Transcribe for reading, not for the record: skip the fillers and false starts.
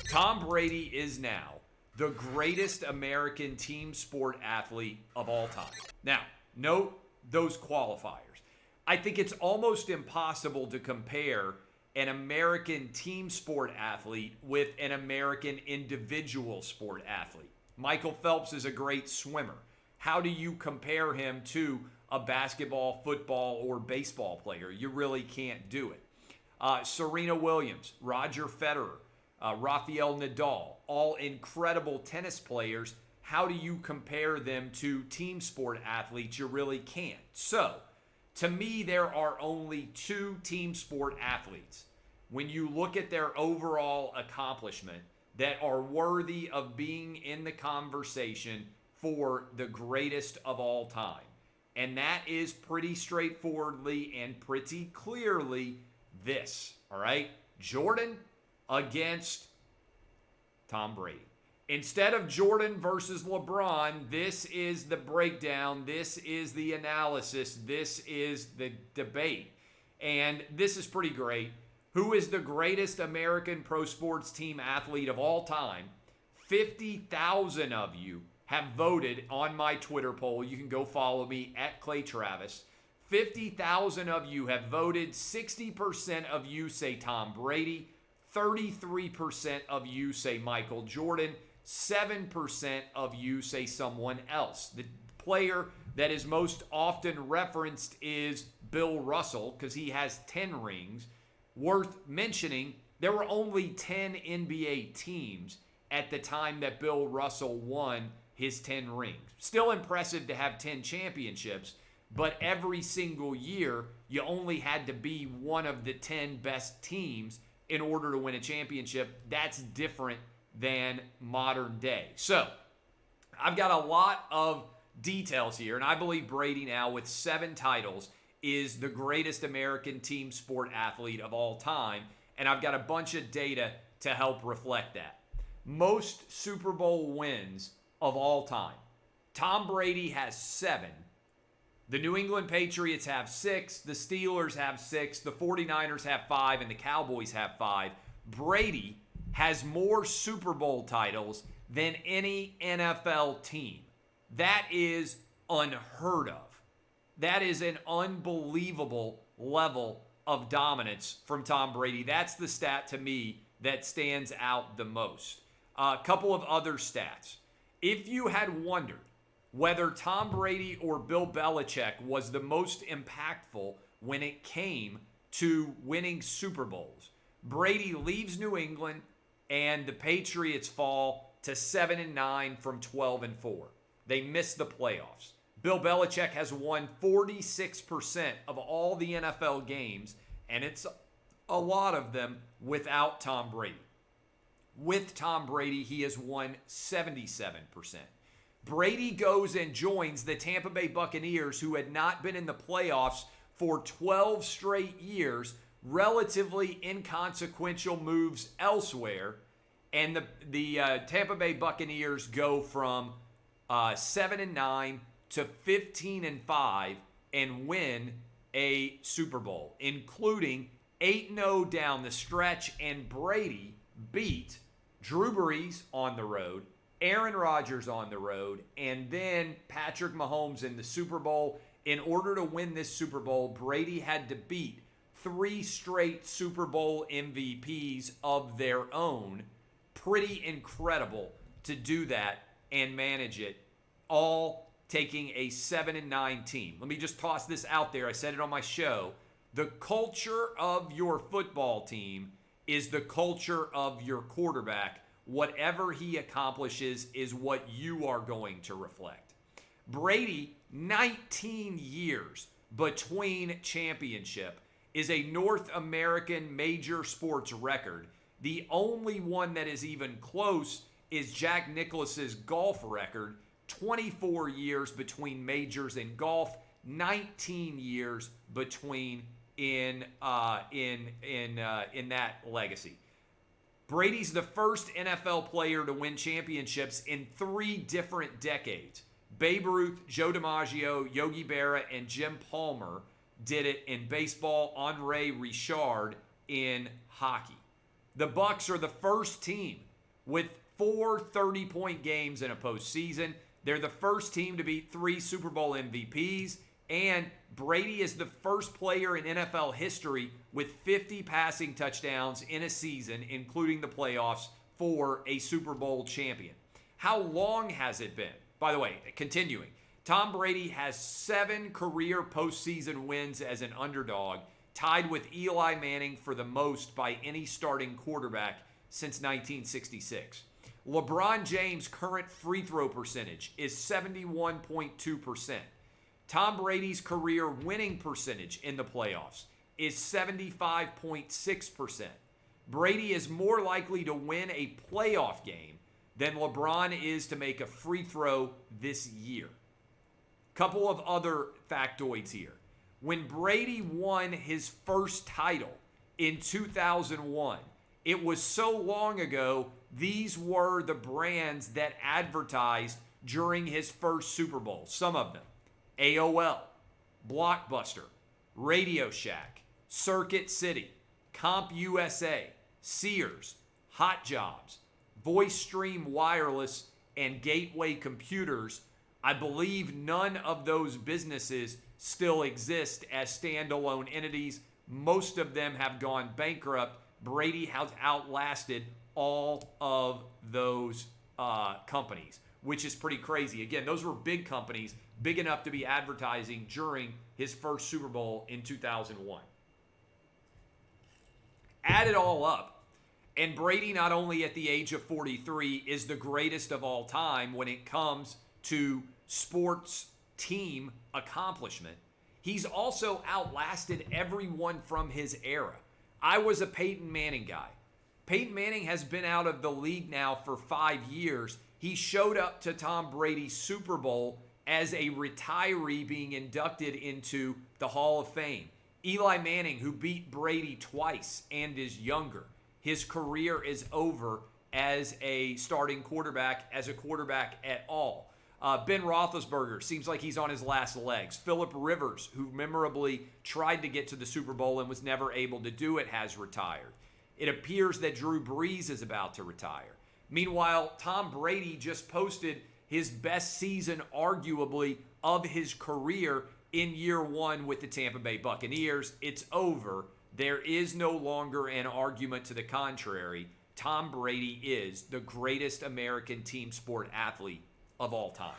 Tom Brady is now the greatest American team sport athlete of all time. Now, note those qualifiers. I think it's almost impossible to compare an American team sport athlete with an American individual sport athlete. Michael Phelps is a great swimmer. How do you compare him to a basketball, football, or baseball player? You really can't do it. Serena Williams, Roger Federer, Rafael Nadal, all incredible tennis players. How do you compare them to team sport athletes? You really can't. So, to me, there are only two team sport athletes, when you look at their overall accomplishment, that are worthy of being in the conversation for the greatest of all time. And that is pretty straightforwardly and pretty clearly this, all right? Jordan against Tom Brady. Instead of Jordan versus LeBron, this is the breakdown, this is the analysis, this is the debate. And this is pretty great. Who is the greatest American pro sports team athlete of all time? 50,000 of you have voted on my Twitter poll. You can go follow me at Clay Travis. 50,000 of you have voted. 60% of you say Tom Brady. 33% of you say Michael Jordan. 7% of you say someone else. The player that is most often referenced is Bill Russell because he has 10 rings. Worth mentioning, there were only 10 NBA teams at the time that Bill Russell won his 10 rings. Still impressive to have 10 championships, but every single year, you only had to be one of the 10 best teams in order to win a championship. That's different than modern day. So, I've got a lot of details here, and I believe Brady now, with 7 titles, is the greatest American team sport athlete of all time, and I've got a bunch of data to help reflect that. Most Super Bowl wins of all time. Tom Brady has 7. The New England Patriots have 6. The Steelers have 6. The 49ers have 5. And the Cowboys have 5. Brady has more Super Bowl titles than any NFL team. That is unheard of. That is an unbelievable level of dominance from Tom Brady. That's the stat to me that stands out the most. A couple of other stats. If you had wondered whether Tom Brady or Bill Belichick was the most impactful when it came to winning Super Bowls, Brady leaves New England and the Patriots fall to 7-9 from 12-4. They miss the playoffs. Bill Belichick has won 46% of all the NFL games, and it's a lot of them without Tom Brady. With Tom Brady, he has won 77%. Brady goes and joins the Tampa Bay Buccaneers, who had not been in the playoffs for 12 straight years, relatively inconsequential moves elsewhere, and the Tampa Bay Buccaneers go from 7-9 to 15-5 and win a Super Bowl, including 8-0 down the stretch, and Brady beat Drew Brees on the road, Aaron Rodgers on the road, and then Patrick Mahomes in the Super Bowl. In order to win this Super Bowl, Brady had to beat 3 straight Super Bowl MVPs of their own. Pretty incredible to do that and manage it, all taking a 7-9 team. Let me just toss this out there. I said it on my show. The culture of your football team is the culture of your quarterback. Whatever he accomplishes is what you are going to reflect. Brady, 19 years between championship, is a North American major sports record. The only one that is even close is Jack Nicklaus's golf record. 24 years between majors in golf, 19 years between in that legacy. Brady's the first NFL player to win championships in 3 different decades. Babe Ruth, Joe DiMaggio, Yogi Berra, and Jim Palmer did it in baseball. Henri Richard in hockey. The Bucks are the first team with 4 30-point games in a postseason. They're the first team to beat 3 Super Bowl MVPs, and Brady is the first player in NFL history with 50 passing touchdowns in a season, including the playoffs, for a Super Bowl champion. How long has it been? By the way, continuing, Tom Brady has 7 career postseason wins as an underdog, tied with Eli Manning for the most by any starting quarterback since 1966. LeBron James' current free throw percentage is 71.2%. Tom Brady's career winning percentage in the playoffs is 75.6%. Brady is more likely to win a playoff game than LeBron is to make a free throw this year. Couple of other factoids here. When Brady won his first title in 2001, it was so long ago, these were the brands that advertised during his first Super Bowl. Some of them: AOL, Blockbuster, Radio Shack, Circuit City, CompUSA, Sears, Hot Jobs, VoiceStream Wireless, and Gateway Computers. I believe none of those businesses still exist as standalone entities. Most of them have gone bankrupt. Brady has outlasted all of those companies, which is pretty crazy. Again, those were big companies, big enough to be advertising during his first Super Bowl in 2001. Add it all up, and Brady, not only at the age of 43, is the greatest of all time when it comes to sports team accomplishment. He's also outlasted everyone from his era. I was a Peyton Manning guy. Peyton Manning has been out of the league now for 5 years. He showed up to Tom Brady's Super Bowl as a retiree being inducted into the Hall of Fame. Eli Manning, who beat Brady twice and is younger, his career is over as a starting quarterback, as a quarterback at all. Ben Roethlisberger seems like he's on his last legs. Phillip Rivers, who memorably tried to get to the Super Bowl and was never able to do it, has retired. It appears that Drew Brees is about to retire. Meanwhile, Tom Brady just posted his best season, arguably, of his career in year 1 with the Tampa Bay Buccaneers. It's over. There is no longer an argument to the contrary. Tom Brady is the greatest American team sport athlete of all time.